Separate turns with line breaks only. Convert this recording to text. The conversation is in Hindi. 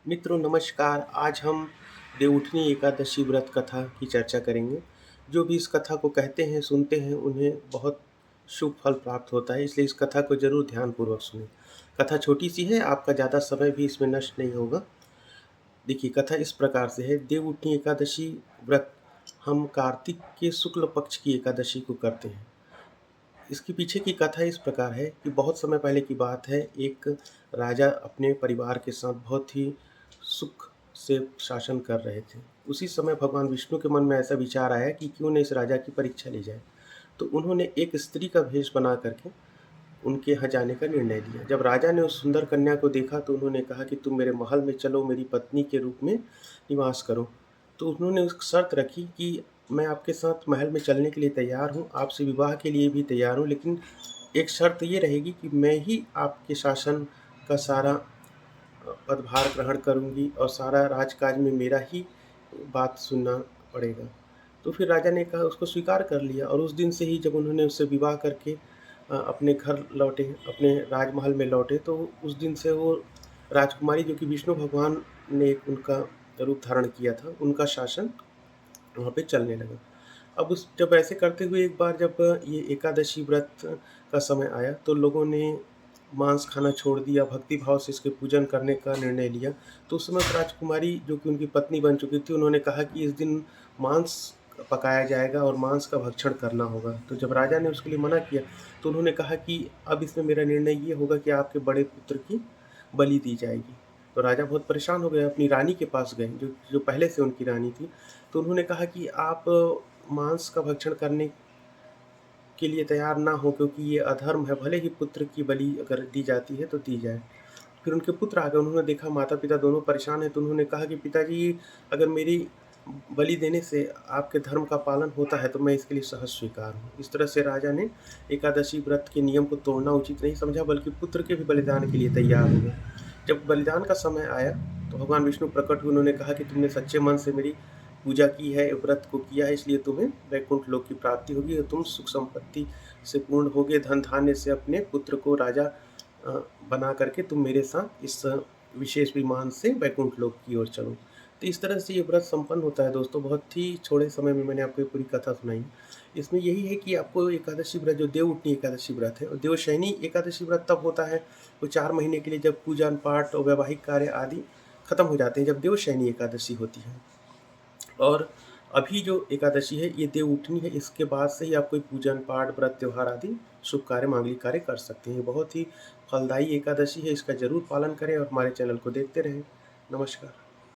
मित्रों नमस्कार। आज हम देवउठनी एकादशी व्रत कथा की चर्चा करेंगे। जो भी इस कथा को कहते हैं, सुनते हैं, उन्हें बहुत शुभ फल प्राप्त होता है, इसलिए इस कथा को ज़रूर ध्यानपूर्वक सुनें। कथा छोटी-सी है, आपका ज़्यादा समय भी इसमें नष्ट नहीं होगा। देखिए, कथा इस प्रकार से है। देवउठनी एकादशी व्रत हम कार्तिक के शुक्ल पक्ष की एकादशी को करते हैं। इसके पीछे की कथा इस प्रकार है कि बहुत समय पहले की बात है, एक राजा अपने परिवार के साथ बहुत ही सुख से शासन कर रहे थे। उसी समय भगवान विष्णु के मन में ऐसा विचार आया कि क्यों न इस राजा की परीक्षा ली जाए। तो उन्होंने एक स्त्री का भेष बना करके उनके यहाँ जाने का निर्णय लिया। जब राजा ने उस सुंदर कन्या को देखा तो उन्होंने कहा कि तुम मेरे महल में चलो, मेरी पत्नी के रूप में निवास करो। तो उन्होंने एक शर्त रखी कि मैं आपके साथ महल में चलने के लिए तैयार हूँ, आपसे विवाह के लिए भी तैयार हूँ, लेकिन एक शर्त ये रहेगी कि मैं ही आपके शासन का सारा पदभार ग्रहण करूँगी और सारा राजकाज में मेरा ही बात सुनना पड़ेगा। तो फिर राजा ने कहा, उसको स्वीकार कर लिया और उस दिन से ही जब उन्होंने उससे विवाह करके अपने घर लौटे, अपने राजमहल में लौटे, तो उस दिन से वो राजकुमारी जो कि विष्णु भगवान ने एक उनका रूप धारण किया था, उनका शासन वहाँ पे चलने लगा। अब उस जब ऐसे करते हुए एक बार जब ये एकादशी व्रत का समय आया, तो लोगों ने मांस खाना छोड़ दिया, भक्ति भाव से इसके पूजन करने का निर्णय लिया। तो उस समय राजकुमारी जो कि उनकी पत्नी बन चुकी थी, उन्होंने कहा कि इस दिन मांस पकाया जाएगा और मांस का भक्षण करना होगा। तो जब राजा ने उसके लिए मना किया, तो उन्होंने कहा कि अब इसमें मेरा निर्णय ये होगा कि आपके बड़े पुत्र की बलि दी जाएगी। तो राजा बहुत परेशान हो गए, अपनी रानी के पास गए, जो जो पहले से उनकी रानी थी। तो उन्होंने कहा कि आप मांस का भक्षण करने के लिए तैयार ना हो, क्योंकि ये अधर्म है, भले ही पुत्र की बलि अगर दी जाती है तो दी जाए। फिर उनके पुत्र आ गए, उन्होंने देखा माता-पिता दोनों परेशान हैं, तो उन्होंने कहा कि पिताजी, अगर मेरी बलि देने से आपके धर्म का पालन होता है तो मैं इसके लिए सहर्ष स्वीकार हूँ। इस तरह से राजा ने एकादशी व्रत के नियम को तोड़ना उचित नहीं समझा, बल्कि पुत्र के भी बलिदान के लिए तैयार हो गए। जब बलिदान का समय आया तो भगवान विष्णु प्रकट हुए, उन्होंने कहा कि तुमने सच्चे मन से मेरी पूजा की है, व्रत को किया है, इसलिए तुम्हें वैकुंठ लोक की प्राप्ति होगी और तुम सुख संपत्ति से पूर्ण होगे, धन धान्य से अपने पुत्र को राजा अ, बना करके तुम मेरे साथ इस विशेष विमान से वैकुंठ लोक की ओर चलो। तो इस तरह से ये व्रत संपन्न होता है दोस्तों। बहुत ही थोड़े समय में मैंने आपको ये पूरी कथा सुनाई। इसमें यही है कि आपको एकादशी व्रत, जो देवउठनी एकादशी व्रत है, और देवशयनी एकादशी व्रत तब होता है, वो 4 महीने के लिए, जब पूजन पाठ और वैवाहिक कार्य आदि खत्म हो जाते हैं, जब देवशयनी एकादशी होती है। और अभी जो एकादशी है ये देवउठनी है, इसके बाद से ही आप कोई पूजन पाठ, व्रत, त्योहार आदि शुभ कार्य, मांगलिक कार्य कर सकते हैं। ये बहुत ही फलदायी एकादशी है, इसका ज़रूर पालन करें और हमारे चैनल को देखते रहें। नमस्कार।